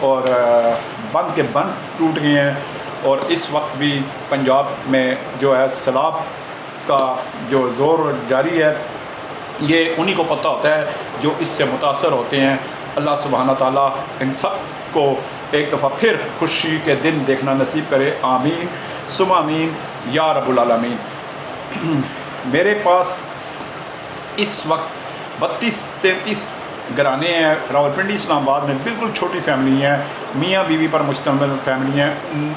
اور بند کے بند ٹوٹ گئے ہیں، اور اس وقت بھی پنجاب میں جو ہے سیلاب کا جو زور جاری ہے، یہ انہی کو پتہ ہوتا ہے جو اس سے متاثر ہوتے ہیں۔ اللہ سبحانہ تعالیٰ ان سب کو ایک دفعہ پھر خوشی کے دن دیکھنا نصیب کرے، آمین ثم آمین یا رب العالمین۔ میرے پاس اس وقت 32-33 گھرانے ہیں راولپنڈی اسلام آباد میں، بالکل چھوٹی فیملی ہیں، میاں بیوی پر مشتمل فیملی ہیں۔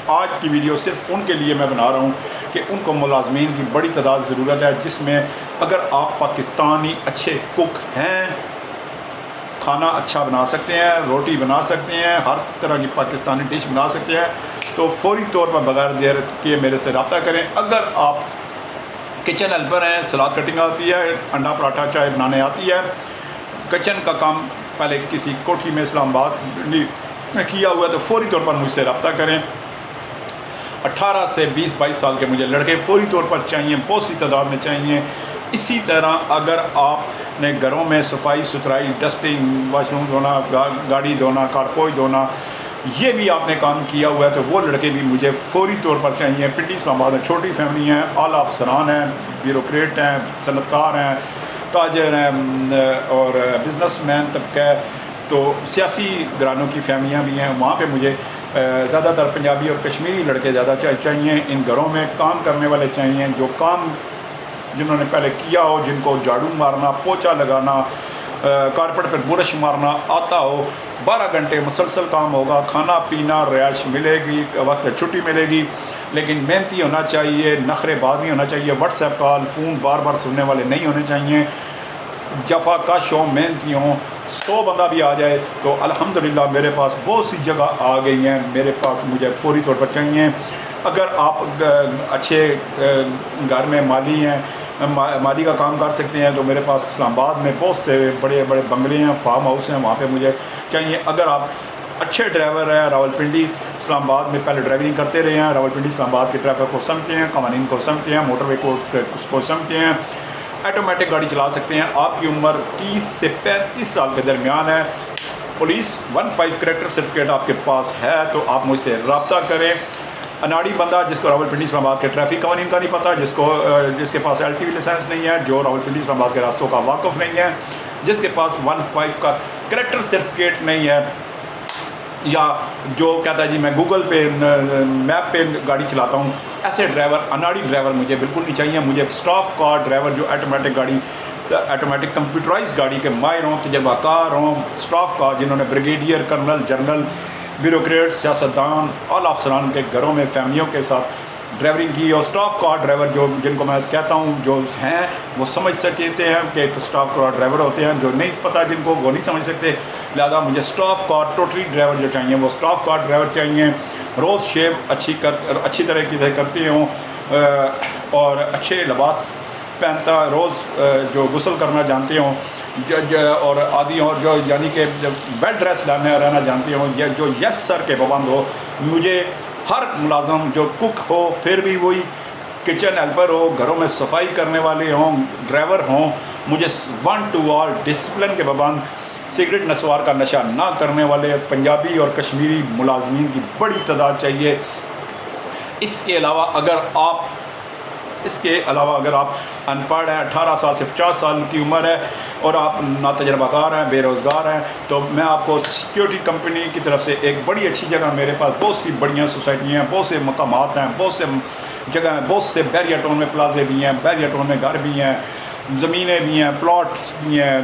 آج کی ویڈیو صرف ان کے لیے میں بنا رہا ہوں کہ ان کو ملازمین کی بڑی تعداد ضرورت ہے، جس میں اگر آپ پاکستانی اچھے کک ہیں، کھانا اچھا بنا سکتے ہیں، روٹی بنا سکتے ہیں، ہر طرح کی پاکستانی ڈش بنا سکتے ہیں، تو فوری طور پر بغیر دیر کیے میرے سے رابطہ کریں۔ اگر آپ کچن ہیلپر ہیں، سلاد کٹنگ آتی ہے، انڈا پراٹھا چائے بنانے آتی ہے، کچن کا کام پہلے کسی کوٹھی میں اسلام آباد میں کیا ہوا ہے، تو فوری طور پر مجھ سے رابطہ کریں۔ 18 سے 20-22 سال کے مجھے لڑکے فوری طور پر چاہیے، بہت سی تعداد میں چاہیے۔ اسی طرح اگر آپ نے گھروں میں صفائی ستھرائی، ڈسٹنگ، واش روم دھونا، گاڑی دھونا، کارپوش دھونا، یہ بھی آپ نے کام کیا ہوا ہے، تو وہ لڑکے بھی مجھے فوری طور پر چاہیے۔ پنڈی اسلام آباد میں چھوٹی فیملی ہیں، اعلیٰ افسران ہیں، بیوروکریٹ ہیں، صنعت کار ہیں، تاجر ہیں اور بزنس مین طبقہ ہے، تو سیاسی گھرانوں کی فیملیاں بھی ہیں۔ وہاں پہ مجھے زیادہ تر پنجابی اور کشمیری لڑکے زیادہ چاہیے۔ ان گھروں میں کام کرنے والے چاہیے، جو کام جنہوں نے پہلے کیا ہو، جن کو جھاڑو مارنا، پوچھا لگانا، کارپیٹ پر برش مارنا آتا ہو۔ 12 گھنٹے مسلسل کام ہوگا، کھانا پینا رہائش ملے گی، وقت چھٹی ملے گی، لیکن محنتی ہونا چاہیے، نخرے باز نہیں ہونا چاہیے، واٹس ایپ کال فون بار بار سننے والے نہیں ہونے چاہیے، جفا کش ہوں، محنتی ہوں۔ 100 بندہ بھی آ جائے تو الحمدللہ میرے پاس بہت سی جگہ آ گئی ہیں، میرے پاس مجھے فوری طور پر چاہیے۔ اگر آپ اچھے گھر میں مالی ہیں، مالی کا کام کر سکتے ہیں، تو میرے پاس اسلام آباد میں بہت سے بڑے بڑے بنگلے ہیں، فارم ہاؤس ہیں، وہاں پہ مجھے چاہیے۔ اگر آپ اچھے ڈرائیور ہیں، راولپنڈی اسلام آباد میں پہلے ڈرائیونگ کرتے رہے ہیں، راولپنڈی اسلام آباد کے ٹریفک کو سمجھتے ہیں، قوانین کو سمجھتے ہیں، موٹر وے کو سمجھتے ہیں، آٹومیٹک گاڑی چلا سکتے ہیں، آپ کی عمر 30 سے 35 سال کے درمیان ہے، پولیس 15 کریکٹر سرٹیفکیٹ آپ کے پاس ہے، تو آپ مجھ سے رابطہ کریں۔ اناڑی بندہ جس کو راولپنڈی اسلام آباد کے ٹریفک قوانین کا نہیں پتہ، جس کے پاس LTV لائسنس نہیں ہے، جو راولپنڈی اسلام آباد کے راستوں کا واقف نہیں ہے، جس کے پاس 15 کا کریکٹر سرٹیفکیٹ نہیں ہے، یا جو کہتا ہے جی میں گوگل پہ میپ پہ گاڑی چلاتا ہوں، ایسے ڈرائیور، اناڑی ڈرائیور مجھے بالکل نہیں چاہیے۔ مجھے اسٹاف کار ڈرائیور جو آٹومیٹک گاڑی، آٹومیٹک کمپیوٹرائز گاڑی کے ماہر ہوں، تجربہ کار ہوں، اسٹاف کار جنہوں نے بریگیڈیئر، کرنل، جنرل، بیوروکریٹ، سیاستدان، اعلیٰ افسران کے گھروں میں فیملیوں کے ساتھ ڈرائیورنگ کی، اور اسٹاف کار ڈرائیور جن کو میں کہتا ہوں جو ہیں وہ سمجھ سکتے ہیں کہ اسٹاف کار ڈرائیور ہوتے ہیں، جو نہیں پتہ جن کو وہ نہیں سمجھ سکتے، لہذا مجھے اسٹاف کار ٹوٹلی ڈرائیور جو چاہیے وہ اسٹاف کار ڈرائیور چاہیے، روز شیو اچھی طریقے سے کرتے ہوں، اور اچھے لباس پہنتا، روز جو غسل کرنا جانتے ہوں، اور عادی ہوں، جو یعنی کہ ویل ڈریس رہنا جانتے ہوں، جو یس سر کے پابند ہو۔ مجھے ہر ملازم جو کک ہو، پھر بھی وہی کچن ہیلپر ہو، گھروں میں صفائی کرنے والے ہوں، ڈرائیور ہوں، مجھے 1 to all ڈسپلن کے پابند، سگریٹ نسوار کا نشہ نہ کرنے والے پنجابی اور کشمیری ملازمین کی بڑی تعداد چاہیے۔ اس کے علاوہ اگر آپ ان پڑھ ہیں، 18 سال سے 50 سال کی عمر ہے، اور آپ ناتجربہ کار ہیں، بے روزگار ہیں، تو میں آپ کو سیکیورٹی کمپنی کی طرف سے ایک بڑی اچھی جگہ، میرے پاس بہت سی بڑیاں سوسائٹیاں ہیں، بہت سے مقامات ہیں، بہت سے جگہ ہیں، بہت سے بیریا ٹاؤن میں پلازے بھی ہیں، بیریا ٹاؤن میں گھر بھی ہیں، زمینیں بھی ہیں، پلاٹس بھی ہیں،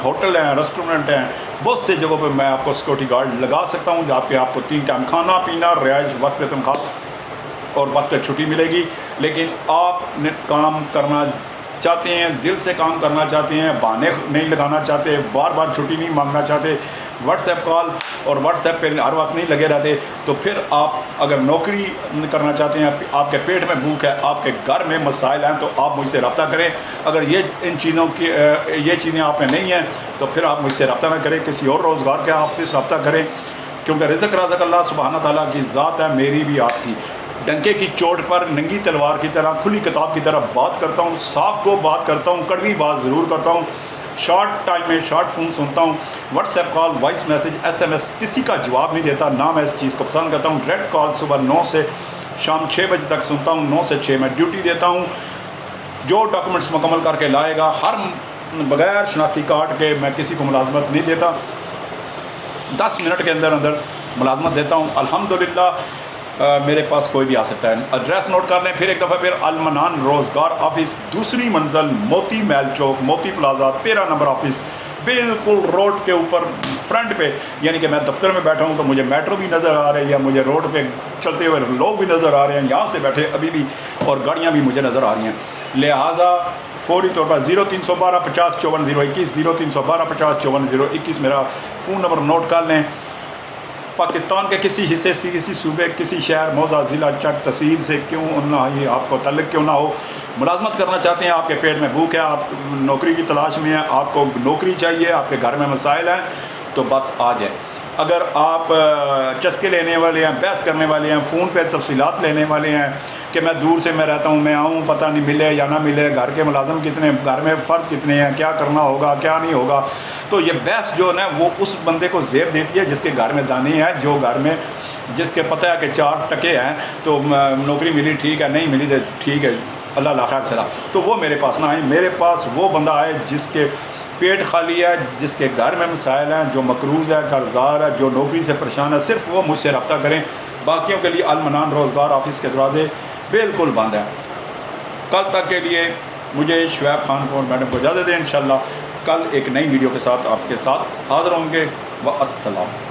ہوٹل ہیں، ریسٹورنٹ ہیں، بہت سے جگہوں پہ میں آپ کو سیکورٹی گارڈ لگا سکتا ہوں، جہاں پہ آپ کو 3 ٹائم کھانا پینا، رہائش، وقت پہ تنخواہ اور وقت پہ چھٹی ملے گی۔ لیکن آپ نے کام کرنا چاہتے ہیں، دل سے کام کرنا چاہتے ہیں، بہانے نہیں لگانا چاہتے، بار بار چھٹی نہیں مانگنا چاہتے، واٹس ایپ کال اور واٹس ایپ پہ ہر وقت نہیں لگے رہتے، تو پھر آپ اگر نوکری کرنا چاہتے ہیں، آپ کے پیٹ میں بھوک ہے، آپ کے گھر میں مسائل ہیں، تو آپ مجھ سے رابطہ کریں۔ اگر یہ چیزیں آپ میں نہیں ہیں، تو پھر آپ مجھ سے رابطہ نہ کریں، کسی اور روزگار کے آفس رابطہ کریں، کیونکہ رزق رازق اللہ سبحانہ تعالیٰ کی ذات ہے، میری بھی آپ کی۔ ڈنکے کی چوٹ پر ننگی تلوار کی طرح، کھلی کتاب کی طرح بات کرتا ہوں، صاف کو بات کرتا ہوں، کڑوی بات ضرور کرتا ہوں، شارٹ ٹائم میں شارٹ فون سنتا ہوں، what's app call, voice message, SMS کسی کا جواب نہیں دیتا، نہ میں اس چیز کو پسند کرتا ہوں۔ ڈائریکٹ کال صبح 9 سے شام 6 بجے تک سنتا ہوں، 9 سے 6 میں ڈیوٹی دیتا ہوں۔ جو ڈاکومنٹس مکمل کر کے لائے گا، ہر بغیر شناختی کارڈ کے میں کسی کو ملازمت نہیں دیتا، 10 منٹ کے اندر اندر ملازمت دیتا ہوں۔ الحمدللہ میرے پاس کوئی بھی آ سکتا ہے۔ ایڈریس نوٹ کر لیں پھر ایک دفعہ، پھر المنان روزگار آفس، دوسری منزل، موتی محل چوک، موتی پلازا، 13 نمبر آفس، بالکل روڈ کے اوپر فرنٹ پہ، یعنی کہ میں دفتر میں بیٹھا ہوں تو مجھے میٹرو بھی نظر آ رہے ہیں، یا مجھے روڈ پہ چلتے ہوئے لوگ بھی نظر آ رہے ہیں یہاں سے بیٹھے ابھی بھی، اور گاڑیاں بھی مجھے نظر آ رہی ہیں۔ لہٰذا فوری طور پر 0312 50 54 021، 0312 50 54 021 میرا فون نمبر نوٹ کر لیں۔ پاکستان کے کسی حصے سے، کسی صوبے، کسی شہر، موضع، ضلع، چک، تحصیل سے کیوں نہ یہ آپ کو تعلق کیوں نہ ہو، ملازمت کرنا چاہتے ہیں، آپ کے پیٹ میں بھوک ہے، آپ نوکری کی تلاش میں ہیں، آپ کو نوکری چاہیے، آپ کے گھر میں مسائل ہیں، تو بس آ جائیں۔ اگر آپ چسکے لینے والے ہیں، بحث کرنے والے ہیں، فون پہ تفصیلات لینے والے ہیں کہ میں دور سے میں رہتا ہوں، میں آؤں، پتہ نہیں ملے یا نہ ملے، گھر کے ملازم کتنے، گھر میں فرد کتنے ہیں، کیا کرنا ہوگا کیا نہیں ہوگا، تو یہ بحث جو ہے نا وہ اس بندے کو زیب دیتی ہے جس کے گھر میں دانی ہے، جو گھر میں جس کے پتہ ہے کہ 4 ٹکے ہیں تو نوکری ملی ٹھیک ہے، نہیں ملی تو ٹھیک ہے، اللہ خیر سلا، تو وہ میرے پاس نہ آئے، میرے پاس وہ بندہ آئے جس کے پیٹ خالی ہے، جس کے گھر میں مسائل ہیں، جو مقروض ہے، قرضدار ہے، جو نوکری سے پریشان ہے، صرف وہ مجھ سے رابطہ کریں۔ باقیوں کے لیے المنان روزگار آفس کے دروازے بالکل بند ہیں۔ کل تک کے لیے مجھے شعیب خان کو اور میڈم کو اجازت دیں، انشاءاللہ کل ایک نئی ویڈیو کے ساتھ آپ کے ساتھ حاضر ہوں گے۔ والسلام۔